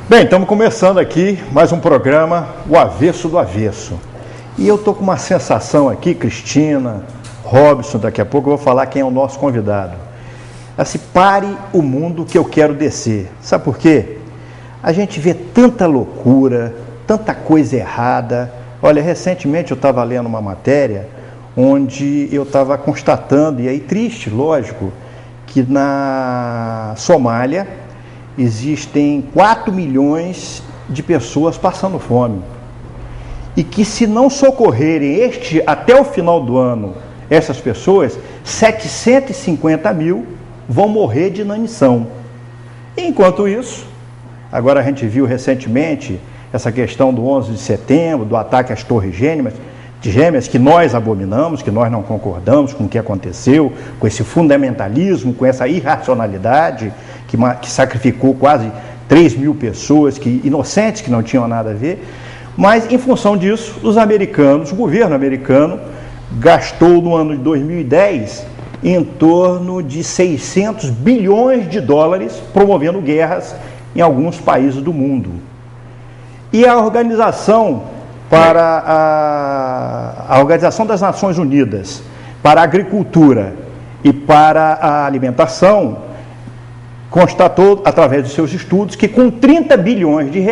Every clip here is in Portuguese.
Bem, estamos começando aqui mais um programa, O Avesso do Avesso. E eu estou com uma sensação aqui, Cristina, Robson, daqui a pouco eu vou falar quem é o nosso convidado. Assim, pare o mundo que eu quero descer. Sabe por quê? A gente vê tanta loucura, tanta coisa errada. Olha, recentemente eu estava lendo uma matéria onde eu estava constatando, e aí triste, lógico, que na Somália existem 4 milhões de pessoas passando fome. E que se não socorrerem até o final do ano essas pessoas, 750 mil vão morrer de inanição. Enquanto isso, agora a gente viu recentemente essa questão do 11 de setembro, do ataque às Torres Gêmeas, que nós abominamos, que nós não concordamos com o que aconteceu, com esse fundamentalismo, com essa irracionalidade que sacrificou quase 3 mil pessoas, inocentes, que não tinham nada a ver. Mas, em função disso, o governo americano, gastou no ano de 2010 em torno de 600 bilhões de dólares promovendo guerras em alguns países do mundo. E a Organização das Nações Unidas para a Agricultura e para a Alimentação constatou, através de seus estudos, que com 30 bilhões de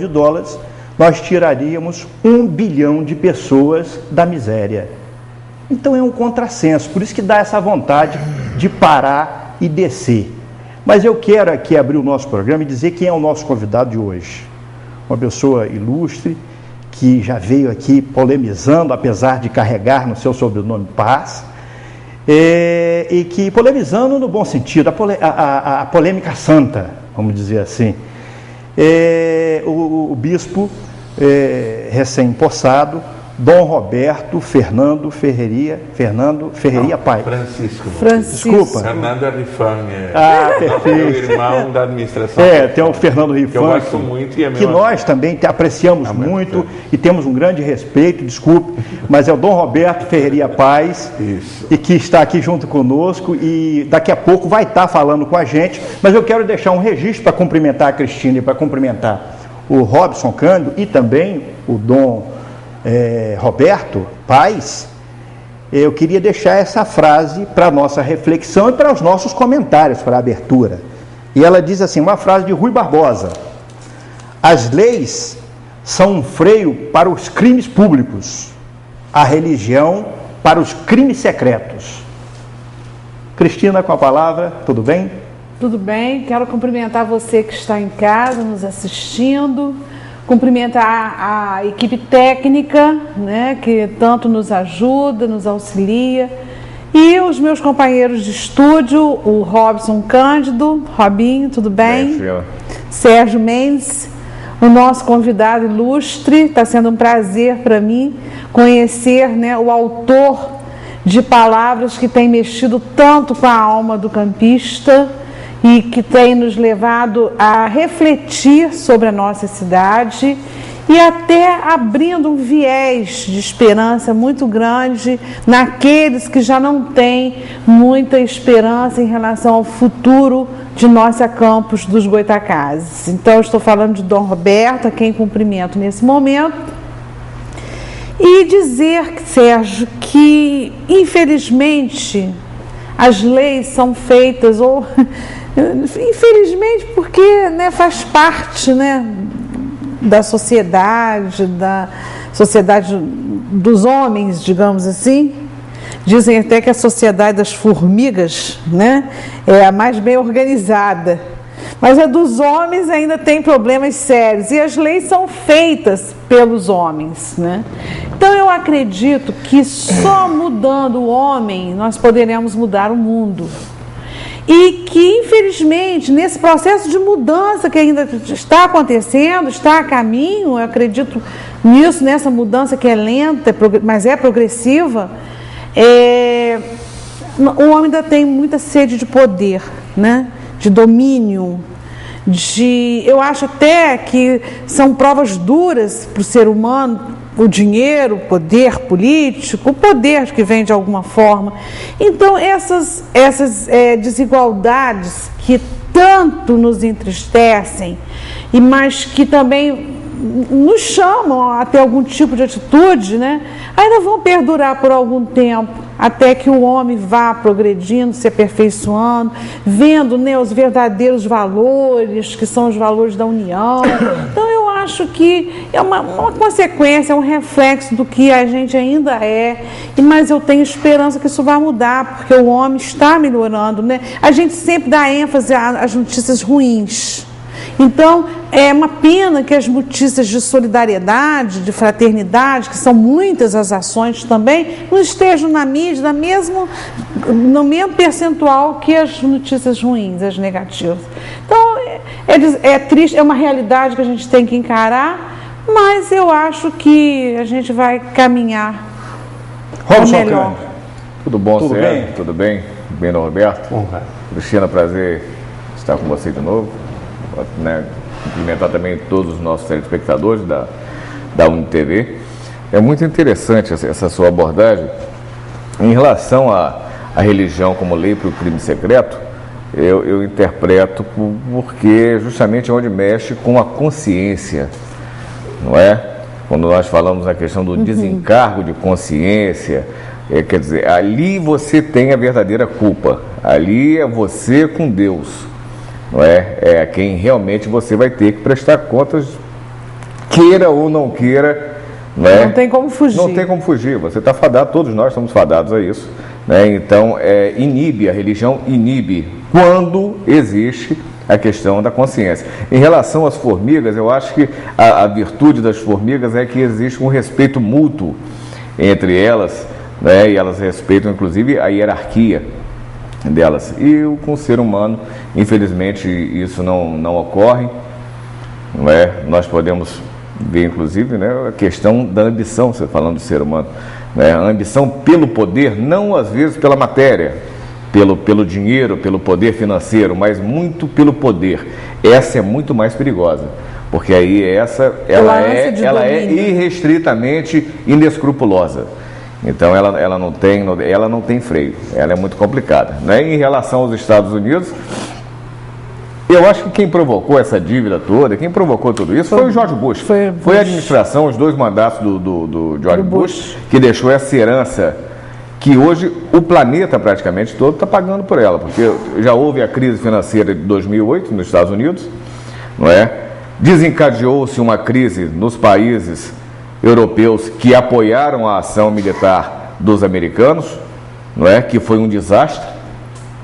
dólares, nós tiraríamos 1 bilhão de pessoas da miséria. Então é um contrassenso, por isso que dá essa vontade de parar e descer. Mas eu quero aqui abrir o nosso programa e dizer quem é o nosso convidado de hoje. Uma pessoa ilustre, que já veio aqui polemizando, apesar de carregar no seu sobrenome Paz, e que polemizando no bom sentido, a polêmica santa, vamos dizer assim. O bispo recém-possado, Dom Roberto Fernando Ferreria Pai. Francisco. Desculpa. Fernando é Rifan. Perfeito. Meu irmão da administração. Tem o Fernando Rifan. Eu gosto muito e é que nós também apreciamos muito e temos um grande respeito, desculpe, mas é o Dom Roberto Ferreria Paz. Isso. E que está aqui junto conosco e daqui a pouco vai estar falando com a gente, mas eu quero deixar um registro para cumprimentar a Cristina e para cumprimentar o Robson Cândido e também o Dom Roberto Paz. Eu queria deixar essa frase para a nossa reflexão e para os nossos comentários, para a abertura. E ela diz assim, uma frase de Rui Barbosa: as leis são um freio para os crimes públicos, a religião para os crimes secretos. Cristina, com a palavra, tudo bem? Tudo bem, quero cumprimentar você que está em casa, nos assistindo, cumprimentar a equipe técnica, né, que tanto nos ajuda, nos auxilia, e os meus companheiros de estúdio, o Robson Cândido, Robinho, tudo bem? Sérgio Mendes, o nosso convidado ilustre. Está sendo um prazer para mim conhecer, né, o autor de palavras que tem mexido tanto com a alma do campista e que tem nos levado a refletir sobre a nossa cidade e até abrindo um viés de esperança muito grande naqueles que já não têm muita esperança em relação ao futuro de nossa campus dos Goitacazes. Então, eu estou falando de Dom Roberto, a quem cumprimento nesse momento, e dizer, Sérgio, que infelizmente as leis são feitas, ou infelizmente porque, né, faz parte, né, da sociedade dos homens, digamos assim. Dizem até que a sociedade das formigas, né, é a mais bem organizada, mas a dos homens ainda tem problemas sérios, e as leis são feitas pelos homens, né? Então eu acredito que só mudando o homem nós poderemos mudar o mundo. E que, infelizmente, nesse processo de mudança que ainda está acontecendo, está a caminho, eu acredito nisso, nessa mudança que é lenta, mas é progressiva, o homem ainda tem muita sede de poder, né? De domínio, eu acho até que são provas duras para o ser humano o dinheiro, o poder político, o poder que vem de alguma forma. Então, essas desigualdades que tanto nos entristecem, mas que também nos chamam a ter algum tipo de atitude, né, ainda vão perdurar por algum tempo, até que o homem vá progredindo, se aperfeiçoando, vendo, né, os verdadeiros valores, que são os valores da união. Então, eu acho que é uma consequência, é um reflexo do que a gente ainda é, mas eu tenho esperança que isso vai mudar, porque o homem está melhorando, né? A gente sempre dá ênfase às notícias ruins. Então, é uma pena que as notícias de solidariedade, de fraternidade, que são muitas as ações também, não estejam na mídia no mesmo percentual que as notícias ruins, as negativas. Então, é triste, é uma realidade que a gente tem que encarar, mas eu acho que a gente vai caminhar melhor. Tudo bom, Tudo Sérgio? bem? Tudo bem? Bem, Roberto? Bom, cara. Cristina, prazer estar com você de novo. Né, cumprimentar também todos os nossos telespectadores da UniTV. É muito interessante essa sua abordagem em relação à religião como lei para o crime secreto. Eu interpreto porque justamente é onde mexe com a consciência, não é? Quando nós falamos na questão do desencargo de consciência, quer dizer, ali você tem a verdadeira culpa, ali é você com Deus. Não é? É quem realmente você vai ter que prestar contas, queira ou não queira. Não é? Não tem como fugir. Não tem como fugir, você está fadado, todos nós estamos fadados a isso. Né? Então, a religião inibe quando existe a questão da consciência. Em relação às formigas, eu acho que a virtude das formigas é que existe um respeito mútuo entre elas, né? E elas respeitam inclusive a hierarquia delas. E com o ser humano, infelizmente, isso não ocorre, não é? Nós podemos ver, inclusive, né, a questão da ambição, você falando do ser humano, né? A ambição pelo poder, não às vezes pela matéria, pelo dinheiro, pelo poder financeiro, mas muito pelo poder. Essa é muito mais perigosa, porque aí ela é irrestritamente inescrupulosa. Então ela não tem freio, ela é muito complicada, né? Em relação aos Estados Unidos, eu acho que quem provocou essa dívida toda, quem provocou tudo isso foi o George Bush. Foi a administração, os dois mandatos do George Bush, que deixou essa herança que hoje o planeta praticamente todo está pagando por ela, porque já houve a crise financeira de 2008 nos Estados Unidos, não é? Desencadeou-se uma crise nos países europeus que apoiaram a ação militar dos americanos, não é? Que foi um desastre,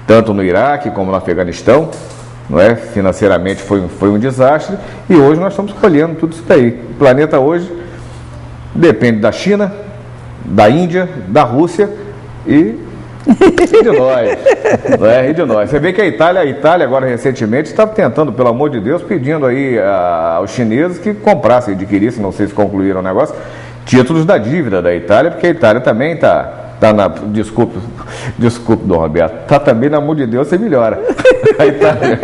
tanto no Iraque como no Afeganistão, não é? Financeiramente foi um desastre, e hoje nós estamos colhendo tudo isso daí. O planeta hoje depende da China, da Índia, da Rússia e de nós, não é? E de nós. Você vê que a Itália agora recentemente está tentando, pelo amor de Deus, pedindo aí aos chineses que comprassem, adquirissem, não sei se concluíram o negócio, títulos da dívida da Itália, porque a Itália também está desculpe, Dom Roberto, está também, na mão de Deus, você melhora. A Itália.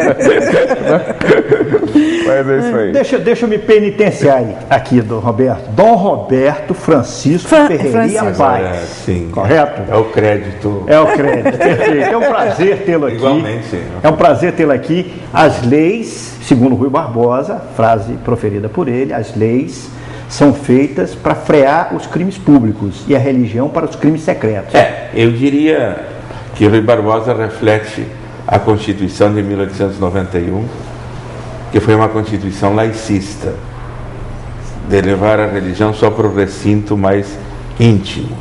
Mas é isso aí. Deixa eu me penitenciar aqui, Dom Roberto. Dom Roberto Francisco Ferreira Paz. Sim. Correto? É o crédito. É o crédito, perfeito. É um prazer tê-lo aqui. Igualmente, sim. É um prazer tê-lo aqui. As leis, segundo Rui Barbosa, frase proferida por ele, as leis são feitas para frear os crimes públicos e a religião para os crimes secretos. Eu diria que Rui Barbosa reflete a Constituição de 1891, que foi uma Constituição laicista, de levar a religião só para o recinto mais íntimo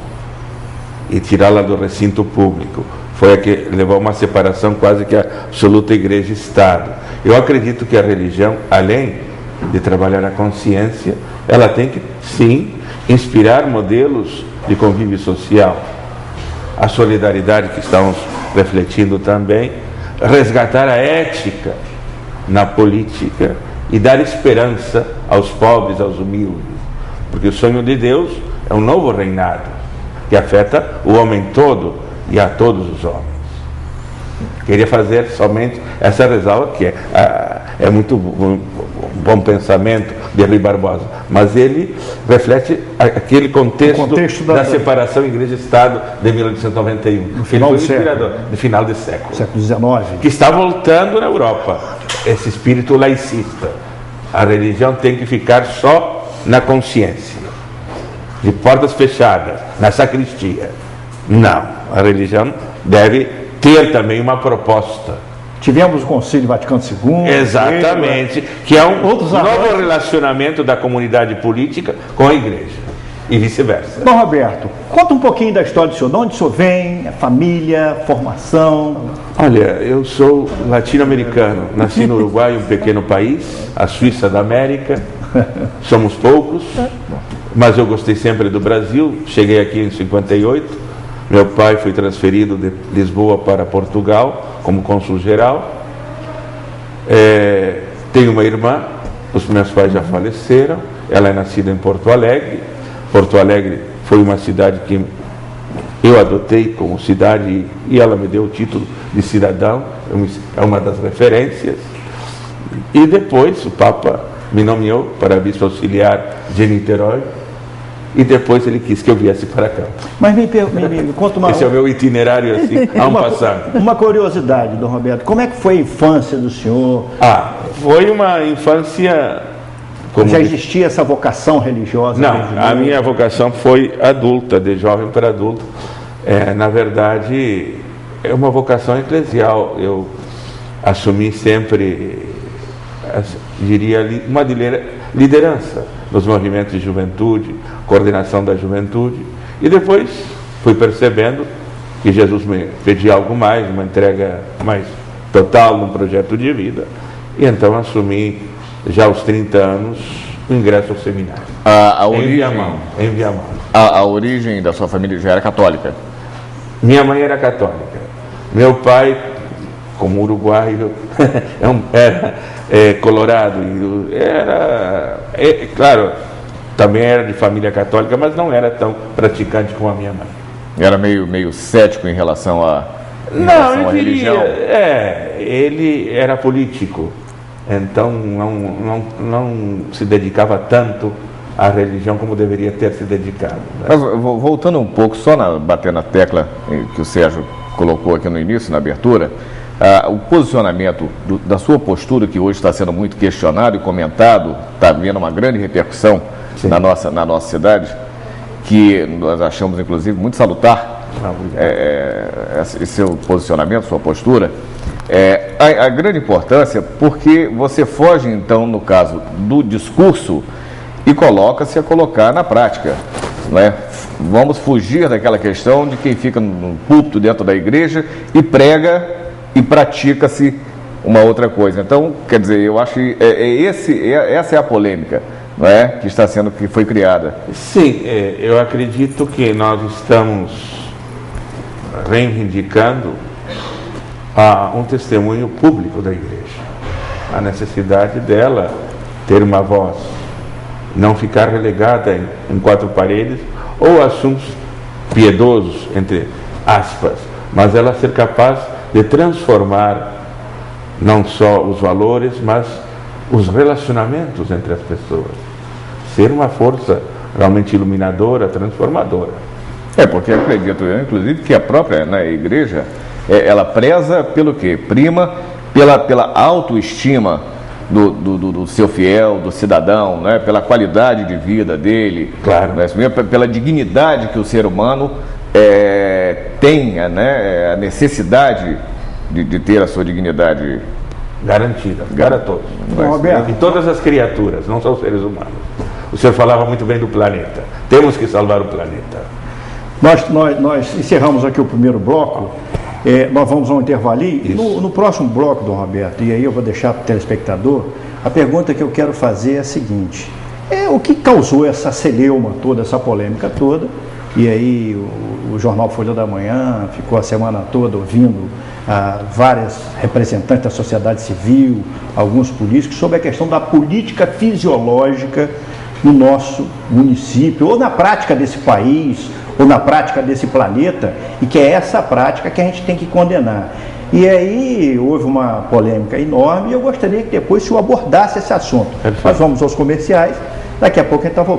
e tirá-la do recinto público. Foi a que levou a uma separação quase que absoluta Igreja e Estado. Eu acredito que a religião, além de trabalhar a consciência, ela tem que, sim, inspirar modelos de convívio social, a solidariedade que estamos refletindo também, resgatar a ética na política e dar esperança aos pobres, aos humildes, porque o sonho de Deus é um novo reinado que afeta o homem todo e a todos os homens. Queria fazer somente essa ressalva, que é muito bom pensamento de Rui Barbosa, mas ele reflete aquele contexto da separação Igreja-Estado de 1891. No final do século. No final do século. Século XIX. Que está voltando na Europa, esse espírito laicista. A religião tem que ficar só na consciência, de portas fechadas, na sacristia. Não, a religião deve ter também uma proposta. Tivemos o Concílio Vaticano II. Exatamente, que é um novo relacionamento da comunidade política com a igreja e vice-versa. Bom, Roberto, conta um pouquinho da história do senhor. De onde o senhor vem, a família, formação? Olha, eu sou latino-americano, nasci no Uruguai, um pequeno país, a Suíça da América. Somos poucos, mas eu gostei sempre do Brasil. Cheguei aqui em 58. Meu pai foi transferido de Lisboa para Portugal como cônsul-geral. Tenho uma irmã, os meus pais já faleceram. Ela é nascida em Porto Alegre. Porto Alegre foi uma cidade que eu adotei como cidade e ela me deu o título de cidadão, é uma das referências. E depois o Papa me nomeou para bispo auxiliar de Niterói. E depois ele quis que eu viesse para cá. Mas me conta uma... Esse é o meu itinerário assim, passado. Uma curiosidade, Dom Roberto, como é que foi a infância do senhor? Foi uma infância... Já existia essa vocação religiosa? Não, a minha vocação foi adulta, de jovem para adulto. Na verdade, é uma vocação eclesial. Eu assumi sempre, diria, uma liderança nos movimentos de juventude, coordenação da juventude, e depois fui percebendo que Jesus me pedia algo mais, uma entrega mais total num projeto de vida, e então assumi já aos 30 anos o ingresso ao seminário. Em Viamão. A origem da sua família já era católica? Minha mãe era católica. Meu pai, como uruguaio, era colorado, claro, também era de família católica, mas não era tão praticante como a minha mãe. Era meio cético em relação à religião? Ele era político, então não se dedicava tanto à religião como deveria ter se dedicado. Né? Mas voltando um pouco, bater na tecla que o Sérgio colocou aqui no início, na abertura, o posicionamento da sua postura, que hoje está sendo muito questionado e comentado, está havendo uma grande repercussão na nossa cidade, que nós achamos, inclusive, muito salutar, esse seu posicionamento, sua postura. A grande importância, porque você foge, então, no caso do discurso, e coloca-se a colocar na prática. Né? Vamos fugir daquela questão de quem fica no púlpito dentro da igreja e prega e pratica-se uma outra coisa. Então, quer dizer, eu acho que essa é a polêmica, não é? que foi criada. Sim, eu acredito que nós estamos reivindicando um testemunho público da igreja, a necessidade dela ter uma voz, não ficar relegada em quatro paredes ou assuntos piedosos, entre aspas, mas ela ser capaz de transformar não só os valores, mas os relacionamentos entre as pessoas. Ser uma força realmente iluminadora, transformadora. Porque acredito eu, inclusive, que a própria igreja, ela preza pelo quê? Prima pela autoestima do seu fiel, do cidadão, né? Pela qualidade de vida dele, claro, né? Pela dignidade que o ser humano tenha, né? A necessidade de ter a sua dignidade garantida para todos. Roberto, e todas as criaturas, não só os seres humanos. O senhor falava muito bem do planeta. Temos que salvar o planeta. Nós encerramos aqui o primeiro bloco. Nós vamos a um intervalinho. No próximo bloco, Dom Roberto, e aí eu vou deixar para o telespectador, a pergunta que eu quero fazer é a seguinte: o que causou essa celeuma toda, essa polêmica toda? E aí o jornal Folha da Manhã ficou a semana toda ouvindo várias representantes da sociedade civil, alguns políticos, sobre a questão da política fisiológica no nosso município, ou na prática desse país, ou na prática desse planeta, e que é essa prática que a gente tem que condenar. E aí houve uma polêmica enorme e eu gostaria que depois o senhor abordasse esse assunto. Perfeito. Nós vamos aos comerciais, daqui a pouco a gente está voltando.